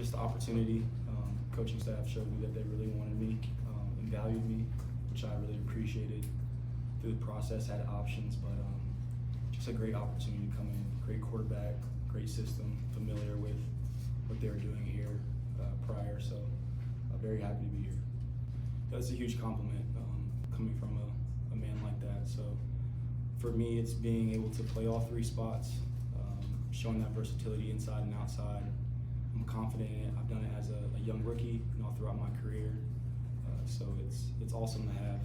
just the opportunity. Coaching staff showed me that they really wanted me and valued me, which I really appreciated through the process. Had options, but just a great opportunity to come in. Great quarterback, great system, familiar with what they were doing here prior, so I'm very happy to be here. That's a huge compliment coming from a man like that. So for me, it's being able to play all three spots, showing that versatility inside and outside. I'm confident in it. I've done it as a young rookie and all throughout my career. So it's awesome to have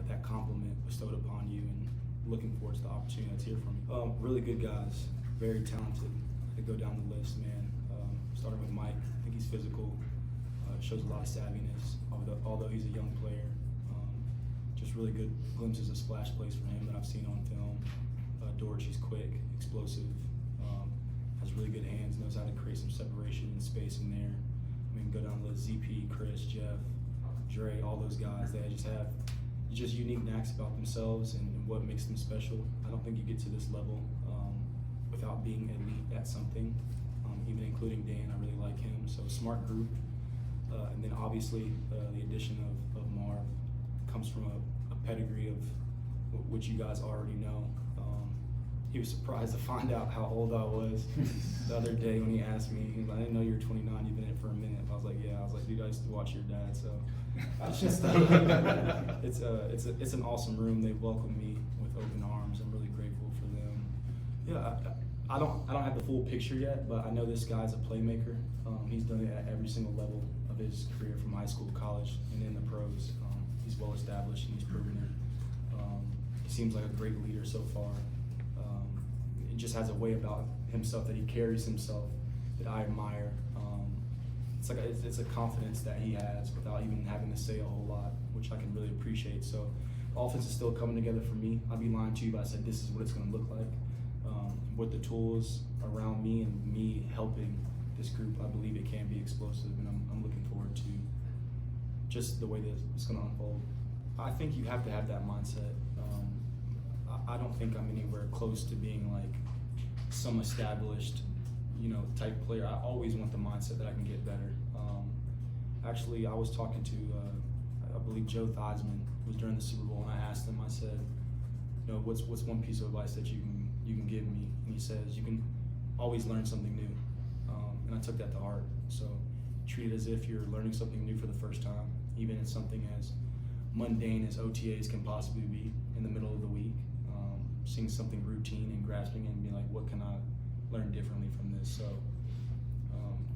that compliment bestowed upon you, and looking forward to the opportunity that's here for me. Really good guys, very talented. I could go down the list, man. Starting with Mike, I think he's physical, shows a lot of savviness, although he's a young player. Just really good glimpses of splash plays from him that I've seen on film. Dortch, he's quick, explosive, has really good hands, knows how to create some separation and space in there. I mean, go down the list, ZP, Chris, Jeff, Dre, all those guys, they just have unique knacks about themselves and what makes them special. I don't think you get to this level without being elite at something, even including Dan. I really like him. So smart group. And then obviously the addition of Marv comes from a pedigree of which you guys already know. He was surprised to find out how old I was the other day when he asked me. He was like, I didn't know you were 29, you've been in it for a minute. I was like, yeah. I was like, dude, I used to watch your dad. So it's just it's an awesome room. They welcome me with open arms. I'm really grateful for them. Yeah, I don't have the full picture yet, but I know this guy's a playmaker. He's done it at every single level of his career, from high school, college, and in the pros. He's well established and he's proven it. He seems like a great leader so far. He just has a way about himself that he carries himself that I admire. It's a confidence that he has without even having to say a whole lot, which I can really appreciate. So the offense is still coming together for me. I'd be lying to you if I said this is what it's going to look like. With the tools around me and me helping this group, I believe it can be explosive, and I'm looking forward to just the way that it's going to unfold. I think you have to have that mindset. I don't think I'm anywhere close to being like some established, type player. I always want the mindset that I can get better. Actually, I was talking to, I believe Joe Theismann was during the Super Bowl, and I asked him, I said, what's one piece of advice that you can give me? And he says, you can always learn something new. And I took that to heart. So treat it as if you're learning something new for the first time, even in something as mundane as OTAs can possibly be in the middle of the week. Seeing something routine and grasping it and being like, what can I learn differently from this? So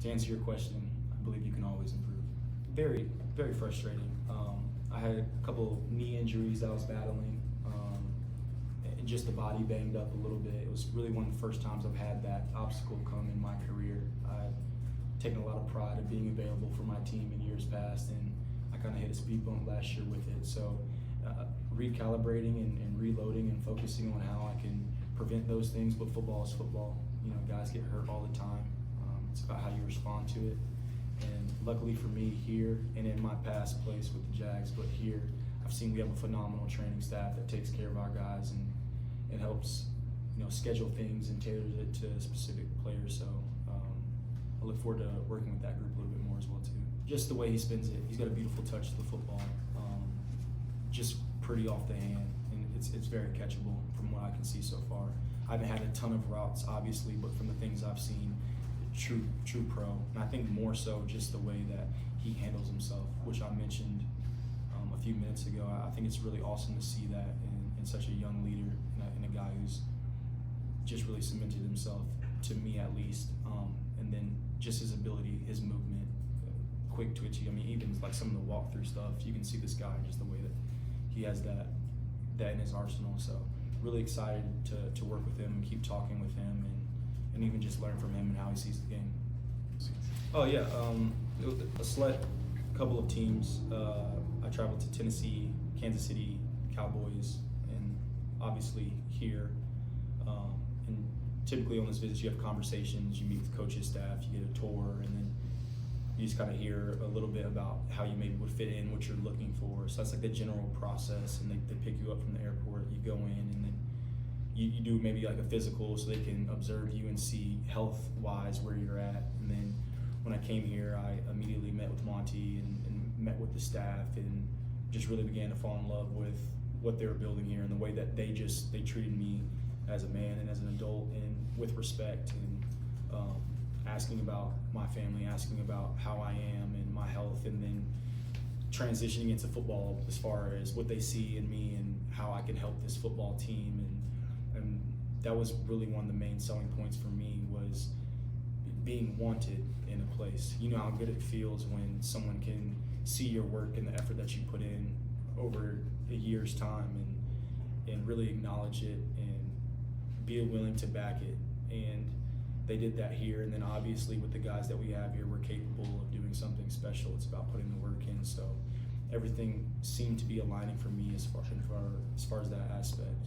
to answer your question, I believe you can always improve. Very, very frustrating. I had a couple knee injuries that I was battling, and just the body banged up a little bit. It was really one of the first times I've had that obstacle come in my career. I've taken a lot of pride in being available for my team in years past, and I kind of hit a speed bump last year with it. So recalibrating and reloading and focusing on how I can prevent those things, but football is football. Guys get hurt all the time. It's about how you respond to it. And luckily for me here and in my past place with the Jags, but here I've seen we have a phenomenal training staff that takes care of our guys and it helps schedule things and tailors it to specific players. So I look forward to working with that group a little bit more as well too. Just the way he spins it, he's got a beautiful touch to the football. Just pretty off the hand, and it's very catchable from what I can see so far. I haven't had a ton of routes, obviously, but from the things I've seen, true pro. And I think more so just the way that he handles himself, which I mentioned a few minutes ago. I think it's really awesome to see that in such a young leader and a guy who's just really cemented himself, to me at least. And then just his ability, his movement, quick twitchy. I mean, even like some of the walkthrough stuff, you can see this guy just the way that he has that in his arsenal. So really excited to work with him and keep talking with him and even just learn from him and how he sees the game. Oh yeah, it was a select couple of teams. I traveled to Tennessee, Kansas City, Cowboys, and obviously here. And typically on this visit you have conversations, you meet with coaches, staff, you get a tour, and then you just kind of hear a little bit about how you maybe would fit in, what you're looking for. So that's like the general process, and they pick you up from the airport, you go in, and then you do maybe like a physical so they can observe you and see health-wise where you're at. And then when I came here, I immediately met with Monty and met with the staff and just really began to fall in love with what they were building here and the way that they treated me as a man and as an adult and with respect and asking about my family, asking about how I am and my health, and then transitioning into football as far as what they see in me and how I can help this football team. And that was really one of the main selling points for me, was being wanted in a place. You know how good it feels when someone can see your work and the effort that you put in over a year's time and really acknowledge it and be willing to back it. And they did that here, and then obviously with the guys that we have here, we're capable of doing something special. It's about putting the work in, so everything seemed to be aligning for me as far as that aspect.